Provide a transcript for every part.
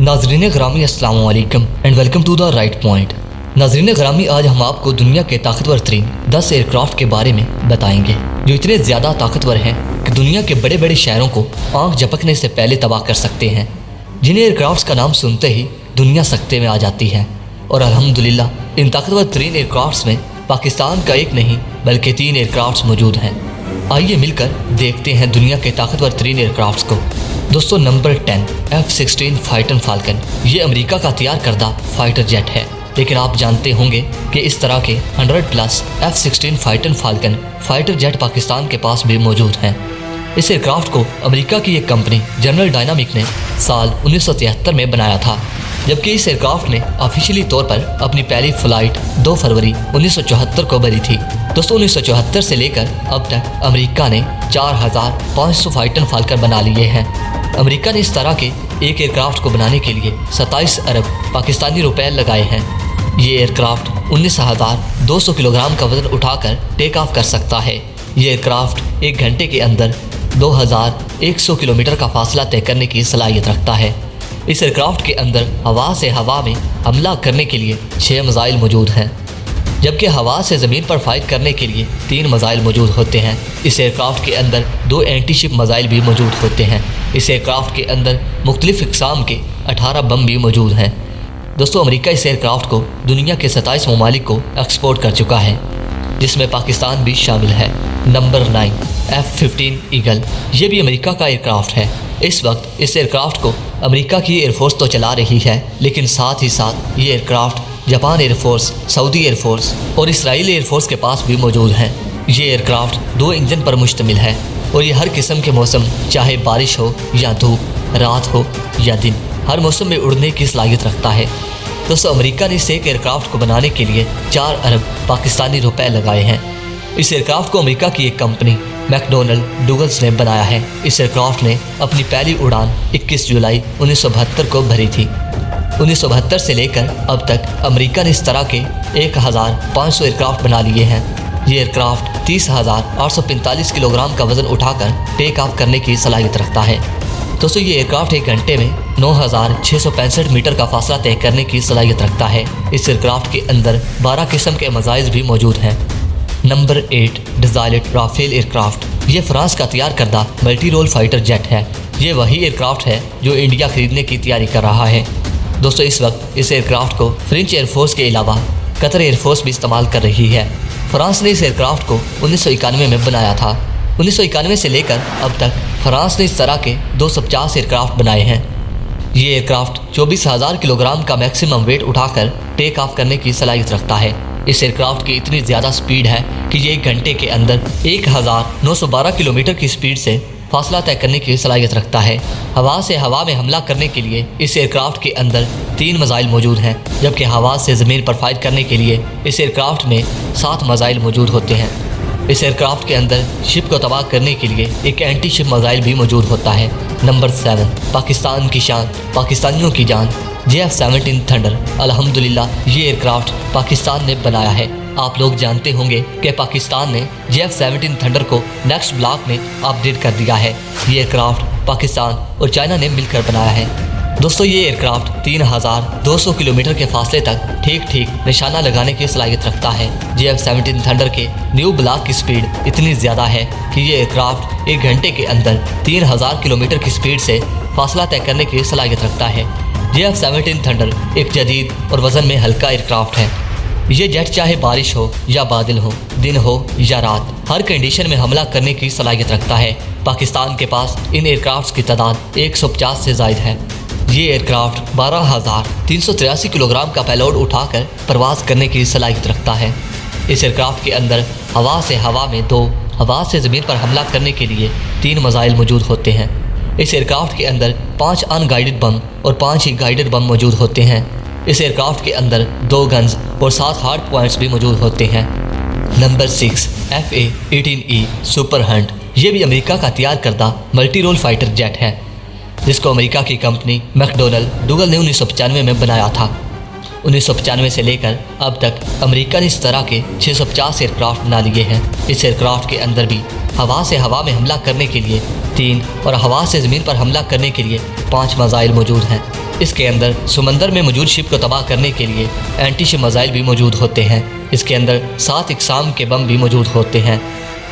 नाज़रीन ग्रामी अस्सलाम वालेकुम and welcome to the right point. नाज़रीन ग्रामी, आज हम आपको दुनिया के ताकतवर तरीन 10 एयरक्राफ्ट के बारे में बताएंगे जो इतने ज़्यादा ताकतवर हैं कि दुनिया के बड़े बड़े शहरों को आंख झपकने से पहले तबाह कर सकते हैं। जिन एयरक्राफ्ट का नाम सुनते ही दुनिया सकते में आ जाती है। और अल्हम्दुलिल्लाह इन ताकतवर तरीन एयरक्राफ्ट में पाकिस्तान का एक नहीं बल्कि 3 एयरक्राफ्ट मौजूद हैं। आइए मिलकर देखते हैं दुनिया के ताकतवर तरीन एयरक्राफ्ट को। दोस्तों, नंबर 10 F-16 फाइटर फाल्कन। ये अमेरिका का तैयार करदा फाइटर जेट है, लेकिन आप जानते होंगे कि इस तरह के 100+ F-16 fighter falcon fighter jet Pakistan के पास भी मौजूद हैं। इस एयरक्राफ्ट को अमेरिका की एक कंपनी जनरल डायनामिक ने साल 1973 में बनाया था, जबकि इस एयरक्राफ्ट ने ऑफिशियली तौर पर अपनी पहली फ्लाइट 2 फरवरी 1974 को भरी थी। दोस्तों, 1974 से लेकर अब तक अमेरिका ने 4500 फाइटर फाल्कन बना लिए हैं। अमेरिका ने इस तरह के एक एयरक्राफ्ट को बनाने के लिए 27 अरब पाकिस्तानी रुपए लगाए हैं। ये एयरक्राफ्ट 19,200 किलोग्राम का वजन उठाकर टेक ऑफ कर सकता है। ये एयरक्राफ्ट 1 घंटे के अंदर 2100 किलोमीटर का फासला तय करने की सलाहियत रखता है। इस एयरक्राफ्ट के अंदर हवा से हवा में हमला करने के लिए 6 मिसाइल मौजूद हैं, जबकि हवा से ज़मीन पर फाइट करने के लिए 3 मिसाइल मौजूद होते हैं। इस एयरक्राफ्ट के अंदर 2 एंटी शिप मिसाइल भी मौजूद होते हैं। इस एयरक्राफ्ट के अंदर मुख्तलिफ इक़साम के 18 बम भी मौजूद हैं। दोस्तों, अमेरिका इस एयरक्राफ्ट को दुनिया के 27 ममालिक को एक्सपोर्ट कर चुका है, जिसमें पाकिस्तान भी शामिल है। Number 9 F-15 eagle. ये भी अमेरिका का एयरक्राफ्ट है। इस वक्त इस एयरक्राफ्ट को अमेरिका की एयरफोर्स तो चला रही है, लेकिन साथ ही साथ ये aircraft Japan air force, Saudi air force और इसराइल एयरफोर्स के पास भी मौजूद हैं। ये एयरक्राफ्ट 2 इंजन पर मुश्तमिल है और ये हर किस्म के मौसम, चाहे बारिश हो या धूप, रात हो या दिन, हर मौसम में उड़ने की सलाहियत रखता है। दोस्तों, अमेरिका ने इस एक एयरक्राफ्ट को बनाने के लिए 4 अरब पाकिस्तानी रुपए लगाए हैं। इस एयरक्राफ्ट को अमेरिका की एक कंपनी मैकडोनल्ड डुगल्स ने बनाया है। इस एयरक्राफ्ट ने अपनी पहली उड़ान 21 जुलाई 1972 को भरी थी। 1972 से लेकर अब तक अमेरिका ने इस तरह के 1500 एयरक्राफ्ट बना लिए हैं। ये एयरक्राफ्ट 30,845 किलोग्राम का वजन उठाकर टेक ऑफ करने की सलाहियत रखता है। दोस्तों, ये एयरक्राफ्ट 1 घंटे में 9,665 मीटर का फासला तय करने की सलाहियत रखता है। इस एयरक्राफ्ट के अंदर 12 किस्म के मिसाइल भी मौजूद हैं। नंबर 8 डिज़ाइलट राफेल एयरक्राफ्ट। ये फ्रांस का तैयार करदा मल्टी रोल फाइटर जेट है। ये वही एयरक्राफ्ट है जो इंडिया खरीदने की तैयारी कर रहा है। दोस्तों, इस वक्त इस एयरक्राफ्ट को फ्रेंच एयरफोर्स के अलावा कतर एयरफोर्स भी इस्तेमाल कर रही है। फ्रांस ने इस एयरक्राफ्ट को 1991 में बनाया था। 1991 से लेकर अब तक फ्रांस ने इस तरह के 250 एयरक्राफ्ट बनाए हैं। ये एयरक्राफ्ट 24,000 किलोग्राम का मैक्सिमम वेट उठाकर टेक ऑफ करने की सलाहियत रखता है। इस एयरक्राफ्ट की इतनी ज़्यादा स्पीड है कि ये 1 घंटे के अंदर 1912 किलोमीटर की स्पीड से फासला तय करने की सलाहियत रखता है। हवा से हवा में हमला करने के लिए इस एयरक्राफ्ट के अंदर 3 मिसाइल मौजूद हैं, जबकि हवा से ज़मीन पर फाइट करने के लिए इस एयरक्राफ्ट में 7 मिसाइल मौजूद होते हैं। इस एयरक्राफ्ट के अंदर शिप को तबाह करने के लिए एक एंटी शिप मिसाइल भी मौजूद होता है। नंबर 7 पाकिस्तान की शान, पाकिस्तानियों की जान, F-17 थंडर। अल्हम्दुलिल्लाह ये एयरक्राफ्ट पाकिस्तान ने बनाया है। आप लोग जानते होंगे कि पाकिस्तान ने F-17 थंडर को नेक्स्ट ब्लॉक में अपडेट कर दिया है। ये एयरक्राफ्ट पाकिस्तान और चाइना ने मिलकर बनाया है। दोस्तों, ये एयरक्राफ्ट 3,200 किलोमीटर के फासले तक ठीक निशाना लगाने की सलाहियत रखता है। F-17 थंडर के न्यू ब्लॉक की स्पीड इतनी ज़्यादा है कि ये एयरक्राफ्ट 1 घंटे के अंदर 3,000 किलोमीटर की स्पीड से फासला तय करने की सलाहियत रखता है। F-17 थंडर एक जदीद और वज़न में हल्का एयरक्राफ्ट है। ये जेट चाहे बारिश हो या बादल हो, दिन हो या रात, हर कंडीशन में हमला करने की सलाहियत रखता है। पाकिस्तान के पास इन एयरक्राफ्ट की तादाद 150 से ज़ायद है। ये एयरक्राफ्ट 12,383 किलोग्राम का पेलोड उठाकर परवाज़ करने की सलाहियत रखता है। इस एयरक्राफ्ट के अंदर हवा से हवा में 2, हवा से ज़मीन पर हमला करने के लिए 3 मिसाइल मौजूद होते हैं। इस एयरक्राफ्ट के अंदर 5 अनगाइडेड बम और 5 ही गाइडेड बम मौजूद होते हैं। इस एयरक्राफ्ट के अंदर 2 गन्स और 7 हार्ड पॉइंट्स भी मौजूद होते हैं। Number 6 F-18E super Hunt. ये भी अमेरिका का तैयार करदा मल्टी रोल फाइटर जेट है, जिसको अमेरिका की कंपनी मैकडोनल्ड डुगल ने 1995 में बनाया था। 1995 से लेकर अब तक अमेरिका ने इस तरह के 650 एयरक्राफ्ट बना लिए हैं। इस एयरक्राफ्ट के अंदर भी हवा से हवा में हमला करने के लिए 3 और हवा से ज़मीन पर हमला करने के लिए 5 मिसाइल मौजूद हैं। इसके अंदर समंदर में मौजूद शिप को तबाह करने के लिए एंटी शिप मिसाइल भी मौजूद होते हैं। इसके अंदर 7 इकसाम के बम भी मौजूद होते हैं।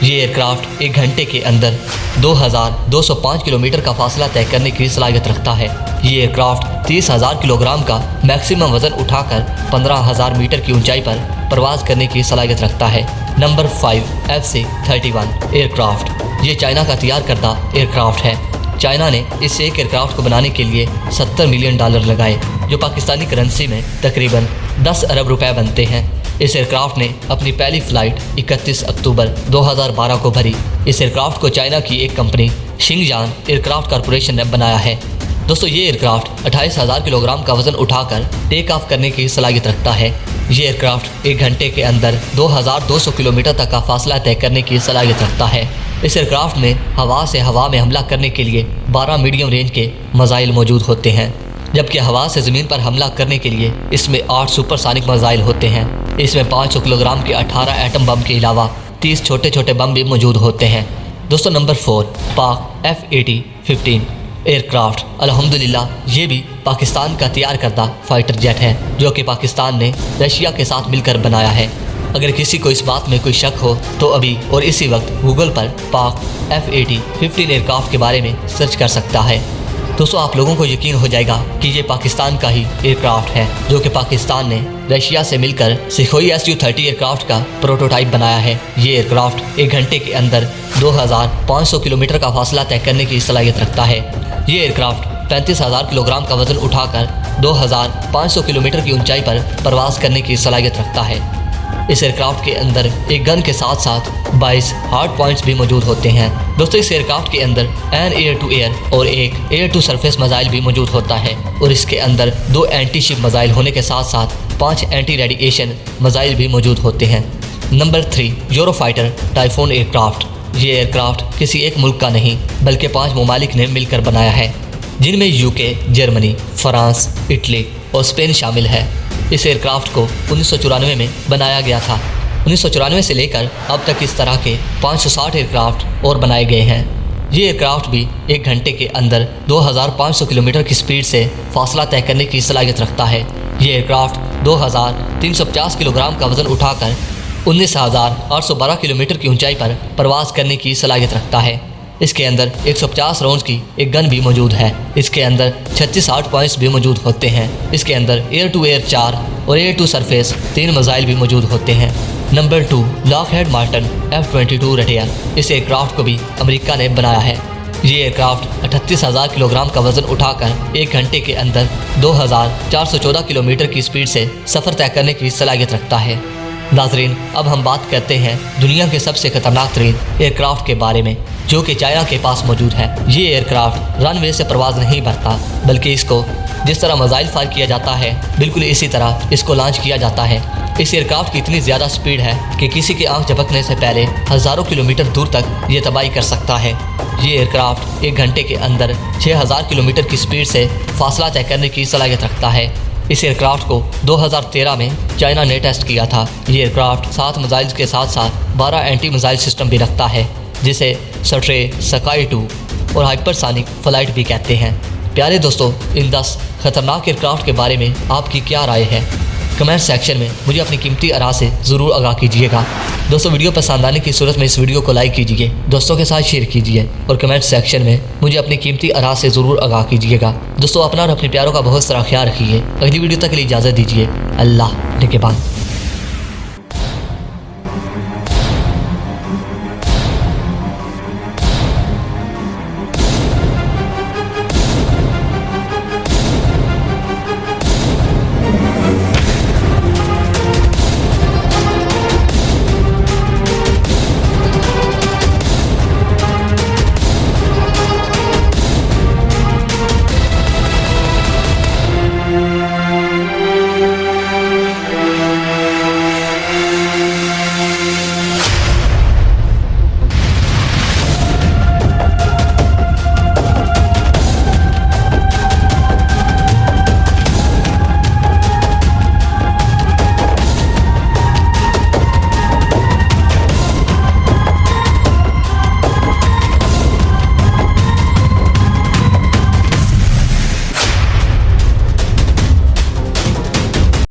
ये एयरक्राफ्ट 1 घंटे के अंदर 2205 किलोमीटर का फासला तय करने की सलाहियत रखता है। ये एयरक्राफ्ट 30,000 किलोग्राम का मैक्सिमम वजन उठाकर 15,000 मीटर की ऊंचाई पर प्रवास करने की सलाहियत रखता है। Number 5 FC-31 aircraft. ये चाइना का तैयार करदा एयरक्राफ्ट है। चाइना ने इस एक एयरक्राफ्ट को बनाने के लिए $70 मिलियन लगाए, जो पाकिस्तानी करेंसी में तकरीबन 10 अरब रुपए बनते हैं। इस एयरक्राफ्ट ने अपनी पहली फ़्लाइट 31 अक्टूबर 2012 को भरी। इस एयरक्राफ्ट को चाइना की एक कंपनी शिंगजान एयरक्राफ्ट कॉरपोरेशन ने बनाया है। दोस्तों, ये एयरक्राफ्ट 28,000 किलोग्राम का वजन उठाकर टेक ऑफ करने की सलाहियत रखता है। ये एयरक्राफ्ट 1 घंटे के अंदर 2200 किलोमीटर तक का फासला तय करने की सलाहियत रखता है। इस एयरक्राफ्ट में हवा से हवा में हमला करने के लिए 12 मीडियम रेंज के मिसाइल मौजूद होते हैं, जबकि हवा से ज़मीन पर हमला करने के लिए इसमें 8 सुपरसोनिक मिसाइल होते हैं। इसमें 500 किलोग्राम के 18 एटम बम के अलावा 30 छोटे छोटे बम भी मौजूद होते हैं। दोस्तों, नंबर 4 पाक F-18-15 एयरक्राफ्ट। अल्हम्दुलिल्लाह ये भी पाकिस्तान का तैयार करदा फाइटर जेट है, जो कि पाकिस्तान ने रशिया के साथ मिलकर बनाया है। अगर किसी को इस बात में कोई शक हो तो अभी और इसी वक्त गूगल पर पाक F-18-15 एयरक्राफ्ट के बारे में सर्च कर सकता है। दोस्तों, आप लोगों को यकीन हो जाएगा कि ये पाकिस्तान का ही एयरक्राफ्ट है, जो कि पाकिस्तान ने रशिया से मिलकर सुखोई Su-30 एयरक्राफ्ट का प्रोटोटाइप बनाया है। ये एयरक्राफ्ट 1 घंटे के अंदर 2500 किलोमीटर का फासला तय करने की सलाहियत रखता है। ये एयरक्राफ्ट 35,000 किलोग्राम का वजन उठाकर 2500 किलोमीटर की ऊंचाई पर प्रवास करने की सलाहियत रखता है। इस एयरक्राफ्ट के अंदर एक गन के साथ साथ 22 हार्ड पॉइंट्स भी मौजूद होते हैं। दोस्तों, इस एयरक्राफ्ट के अंदर एन एयर टू एयर और एक एयर टू सरफेस मिसाइल भी मौजूद होता है, और इसके अंदर 2 एंटी शिप मिसाइल होने के साथ साथ 5 एंटी रेडिएशन मिसाइल भी मौजूद होते हैं। Number 3 Eurofighter typhoon aircraft. ये एयरक्राफ्ट किसी एक मुल्क का नहीं बल्कि 5 ममालिक ने मिलकर बनाया है, जिनमें UK, जर्मनी, फ्रांस, इटली और स्पेन शामिल है। इस एयरक्राफ्ट को 1994 में बनाया गया था। 1994 से लेकर अब तक इस तरह के 560 एयरक्राफ्ट और बनाए गए हैं। ये एयरक्राफ्ट भी 1 घंटे के अंदर 2500 किलोमीटर की स्पीड से फासला तय करने की सलाहियत रखता है। ये एयरक्राफ्ट 2350 किलोग्राम का वजन उठाकर 19,812 किलोमीटर की ऊंचाई पर प्रवास करने की सलाहियत रखता है। इसके अंदर 150 राउंड की एक गन भी मौजूद है। इसके अंदर 36 हार्ड पॉइंट्स भी मौजूद होते हैं। इसके अंदर एयर टू एयर 4 और एयर टू सरफेस 3 मिसाइल भी मौजूद होते हैं। Number 2 Lockheed Martin F-22 रडेयर। इस एयरक्राफ्ट को भी अमेरिका ने बनाया है। ये एयरक्राफ्ट 38,000 किलोग्राम का वजन उठाकर 1 घंटे के अंदर 2414 किलोमीटर की स्पीड से सफ़र तय करने की सलाहियत रखता है। नाजरीन, अब हम बात करते हैं दुनिया के सबसे खतरनाक तरीन एयरक्राफ्ट के बारे में, जो कि चाइना के पास मौजूद है। ये एयरक्राफ्ट रनवे से परवाज़ नहीं भरता, बल्कि इसको जिस तरह मिसाइल फायर किया जाता है बिल्कुल इसी तरह इसको लॉन्च किया जाता है। इस एयरक्राफ्ट की इतनी ज़्यादा स्पीड है कि किसी की आंख झपकने से पहले हज़ारों किलोमीटर दूर तक ये तबाही कर सकता है। ये एयरक्राफ्ट 1 घंटे के अंदर 6000 किलोमीटर की स्पीड से फासला तय करने की सलाहियत रखता है। इस एयरक्राफ्ट को 2013 में चाइना ने टेस्ट किया था। ये एयरक्राफ्ट 7 मिसाइल्स के साथ साथ 12 एंटी मिसाइल सिस्टम भी रखता है, जिसे स्ट्रे, स्काई 2 और हाइपरसोनिक फ्लाइट भी कहते हैं। प्यारे दोस्तों, इन 10 खतरनाक एयरक्राफ्ट के बारे में आपकी क्या राय है? कमेंट सेक्शन में मुझे अपनी कीमती आरा से ज़रूर आगाह कीजिएगा। दोस्तों, वीडियो पसंद आने की सूरत में इस वीडियो को लाइक कीजिए, दोस्तों के साथ शेयर कीजिए और कमेंट सेक्शन में मुझे अपनी कीमती आरा से ज़रूर आगाह कीजिएगा। दोस्तों, अपना और अपने प्यारों का बहुत सारा ख्याल रखिए। अगली वीडियो तक के लिए इजाज़त दीजिए। अल्लाह निगहबान।